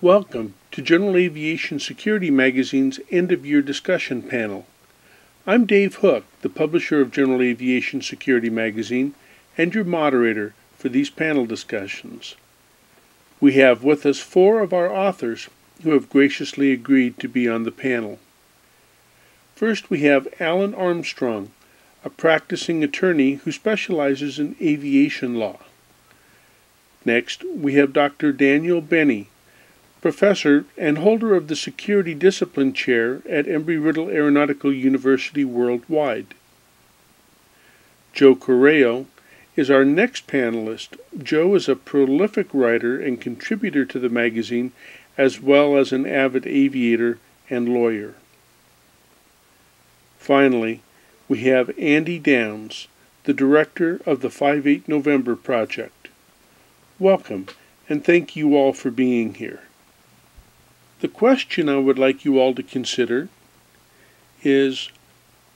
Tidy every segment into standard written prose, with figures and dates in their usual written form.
Welcome to General Aviation Security Magazine's end-of-year discussion panel. I'm Dave Hook, the publisher of General Aviation Security Magazine, and your moderator for these panel discussions. We have with us 4 of our authors who have graciously agreed to be on the panel. First, we have Alan Armstrong, a practicing attorney who specializes in aviation law. Next, we have Dr. Daneil Benny, professor and holder of the Security Discipline Chair at Embry-Riddle Aeronautical University worldwide. Joe Corrao is our next panelist. Joe is a prolific writer and contributor to the magazine, as well as an avid aviator and lawyer. Finally, we have Andy Downs, the director of the 5/8 November Project. Welcome, and thank you all for being here. The question I would like you all to consider is,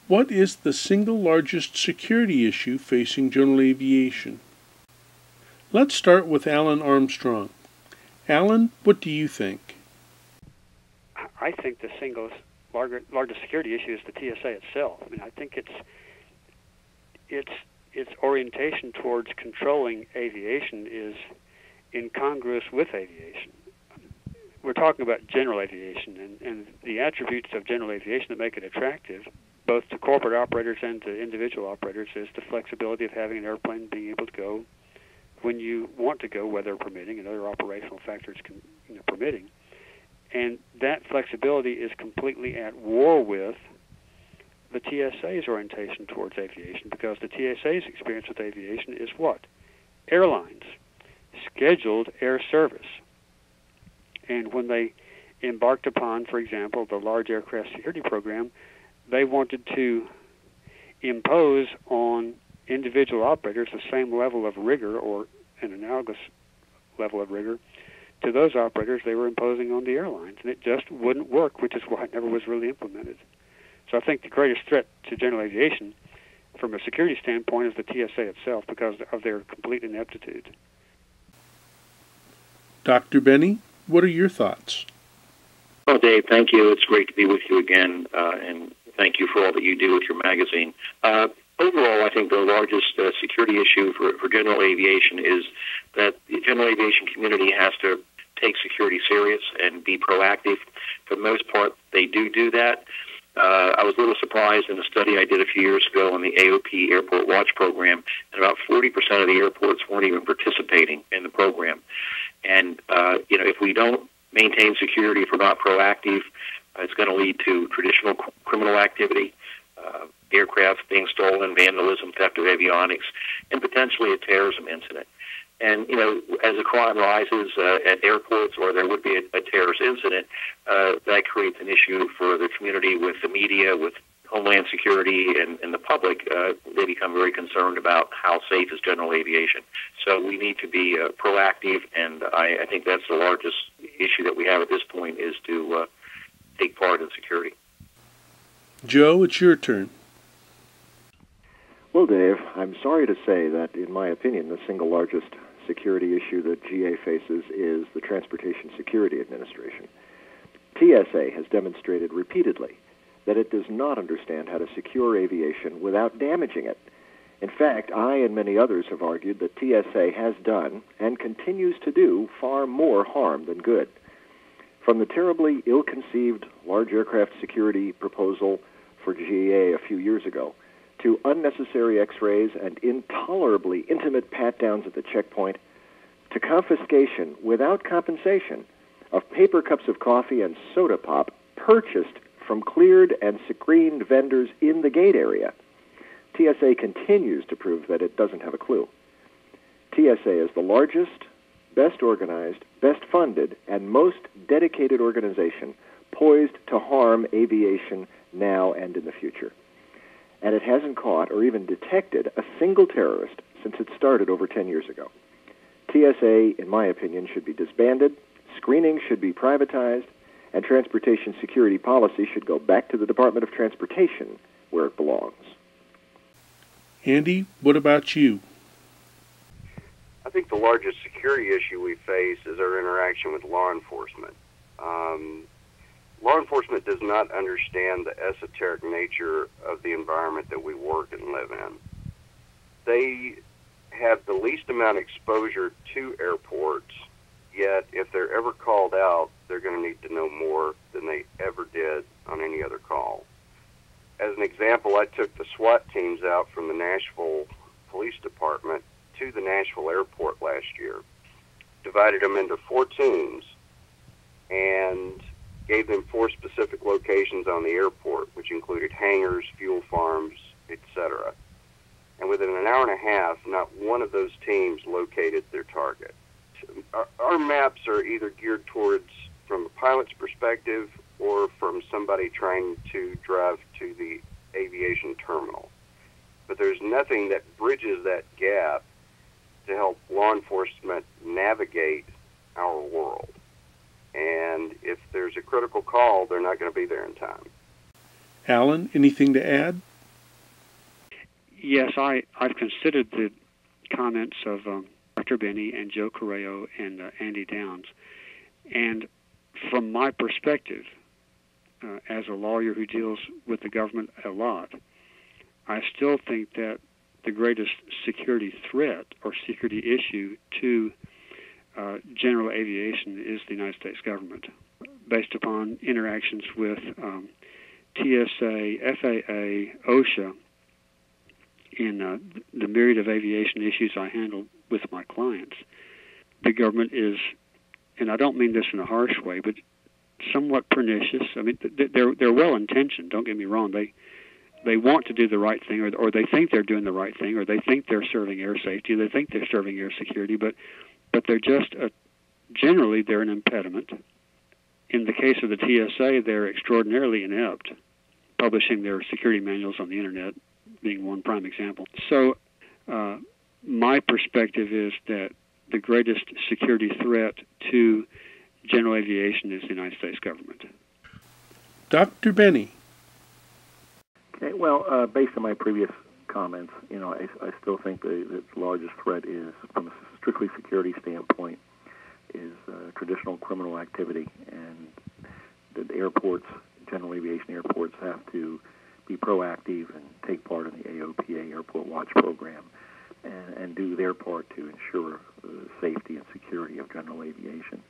what is the single largest security issue facing general aviation? Let's start with Alan Armstrong. Alan, what do you think? I think the single largest security issue is the TSA itself. I mean, I think its orientation towards controlling aviation is incongruous with aviation. We're talking about general aviation, and the attributes of general aviation that make it attractive, both to corporate operators and to individual operators, is the flexibility of having an airplane being able to go when you want to go, weather permitting and other operational factors permitting. And that flexibility is completely at war with the TSA's orientation towards aviation, because the TSA's experience with aviation is what? Airlines, scheduled air service. And when they embarked upon, for example, the large aircraft security program, they wanted to impose on individual operators the same level of rigor, or an analogous level of rigor, to those operators they were imposing on the airlines. And it just wouldn't work, which is why it never was really implemented. So I think the greatest threat to general aviation from a security standpoint is the TSA itself, because of their complete ineptitude. Dr. Benny, what are your thoughts? Well, Dave, thank you. It's great to be with you again, and thank you for all that you do with your magazine. Overall, I think the largest security issue for general aviation is that the general aviation community has to take security serious and be proactive. For the most part, they do that. I was a little surprised in a study I did a few years ago on the AOP Airport Watch program, and about 40% of the airports weren't even participating in the program. And, if we don't maintain security, if we're not proactive, it's going to lead to traditional criminal activity, aircraft being stolen, vandalism, theft of avionics, and potentially a terrorism incident. And, as a crime rises at airports, or there would be a terrorist incident, that creates an issue for the community, with the media, with Homeland Security, and the public. They become very concerned about how safe is general aviation. So we need to be proactive, and I think that's the largest issue that we have at this point, is to take part in security. Joe, it's your turn. Well, Dave, I'm sorry to say that, in my opinion, the single largest security issue that GA faces is the Transportation Security Administration. TSA has demonstrated repeatedly that it does not understand how to secure aviation without damaging it. In fact, I and many others have argued that TSA has done, and continues to do, far more harm than good. From the terribly ill-conceived large aircraft security proposal for GA a few years ago, to unnecessary X-rays and intolerably intimate pat-downs at the checkpoint, to confiscation without compensation of paper cups of coffee and soda pop purchased from cleared and screened vendors in the gate area, TSA continues to prove that it doesn't have a clue. TSA is the largest, best organized, best funded, and most dedicated organization poised to harm aviation now and in the future. And it hasn't caught or even detected a single terrorist since it started over 10 years ago. TSA, in my opinion, should be disbanded, screening should be privatized, and transportation security policy should go back to the Department of Transportation, where it belongs. Andy, what about you? I think the largest security issue we face is our interaction with law enforcement. Law enforcement does not understand the esoteric nature of the environment that we work and live in. They have the least amount of exposure to airports, yet if they're ever called out, they're going to need to know more than they ever did on any other call. As an example, I took the SWAT teams out from the Nashville Police Department to the Nashville airport last year, divided them into 4 teams, and gave them 4 specific locations on the airport, which included hangars, fuel farms, etc. And within an hour and a half, not one of those teams located their target. Our maps are either geared towards, from a pilot's perspective, or from somebody trying to drive to the aviation terminal. But there's nothing that bridges that gap to help law enforcement navigate our world. And if there's a critical call, they're not going to be there in time. Alan, anything to add? Yes, I've considered the comments of Dr. Benny and Joe Corrao and Andy Downs. And from my perspective, as a lawyer who deals with the government a lot, I still think that the greatest security threat or security issue to general aviation is the United States government, based upon interactions with TSA, FAA, OSHA, in the myriad of aviation issues I handle with my clients. The government is, and I don't mean this in a harsh way, but somewhat pernicious. I mean, they're well-intentioned, don't get me wrong. They want to do the right thing, or they think they're doing the right thing, or they think they're serving air safety, or they think they're serving air security, but they're just, generally, they're an impediment. In the case of the TSA, they're extraordinarily inept, publishing their security manuals on the Internet being one prime example. So my perspective is that the greatest security threat to general aviation is the United States government. Dr. Benny. Okay, well, based on my previous comments, I still think the largest threat is, from a strictly security standpoint, is traditional criminal activity, and the airports, general aviation airports, have to be proactive and take part in the AOPA Airport Watch Program and do their part to ensure the safety and security of general aviation.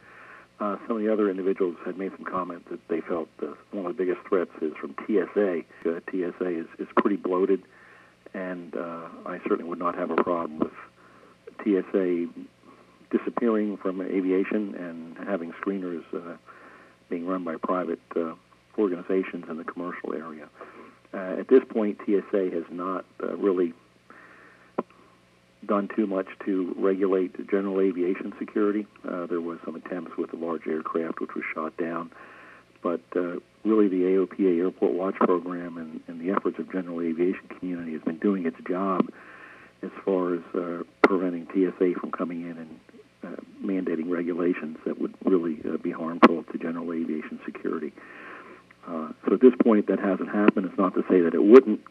Some of the other individuals had made some comments that they felt one of the biggest threats is from TSA. TSA is pretty bloated, and I certainly would not have a problem with TSA disappearing from aviation and having screeners being run by private organizations in the commercial area. At this point, TSA has not really done too much to regulate general aviation security. There was some attempts with a large aircraft which was shot down, but really the AOPA Airport Watch Program and the efforts of general aviation community has been doing its job as far as preventing TSA from coming in and mandating regulations that would really be harmful to general aviation security. So at this point, that hasn't happened. It's not to say that it wouldn't.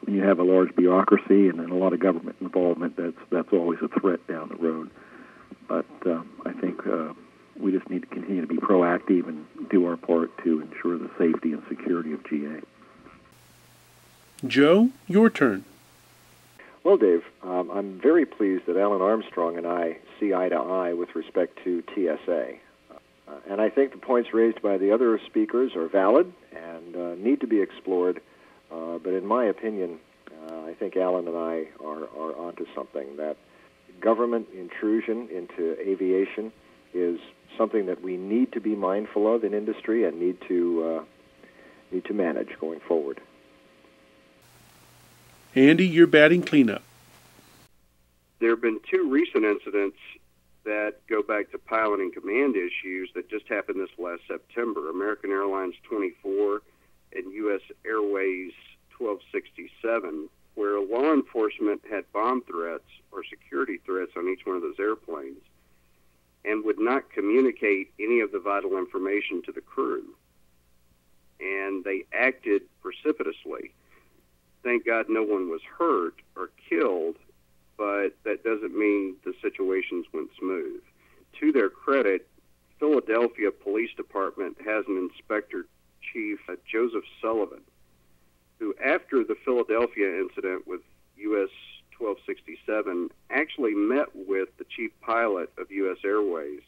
When you have a large bureaucracy and then a lot of government involvement, that's always a threat down the road. But I think we just need to continue to be proactive and do our part to ensure the safety and security of GA. Joe, your turn. Well, Dave, I'm very pleased that Alan Armstrong and I see eye to eye with respect to TSA. And I think the points raised by the other speakers are valid and need to be explored. But in my opinion, I think Alan and I are onto something, that government intrusion into aviation is something that we need to be mindful of in industry and need to manage going forward. Andy, you're batting cleanup. There have been 2 recent incidents that go back to pilot and command issues that just happened this last September. American Airlines 24 and U.S. Airways 1267, where law enforcement had bomb threats or security threats on each one of those airplanes and would not communicate any of the vital information to the crew. And they acted precipitously. Thank God no one was hurt or killed, but that doesn't mean the situations went smooth. To their credit, Philadelphia Police Department has an Inspector Chief, Joseph Sullivan, who, after the Philadelphia incident with US 1267, actually met with the chief pilot of U.S. Airways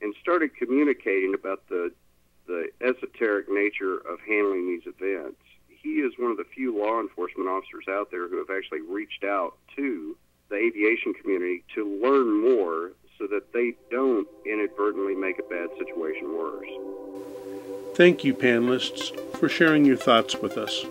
and started communicating about the esoteric nature of handling these events. He is one of the few law enforcement officers out there who have actually reached out to the aviation community to learn more so that they don't inadvertently make a bad situation worse. Thank you, panelists, for sharing your thoughts with us.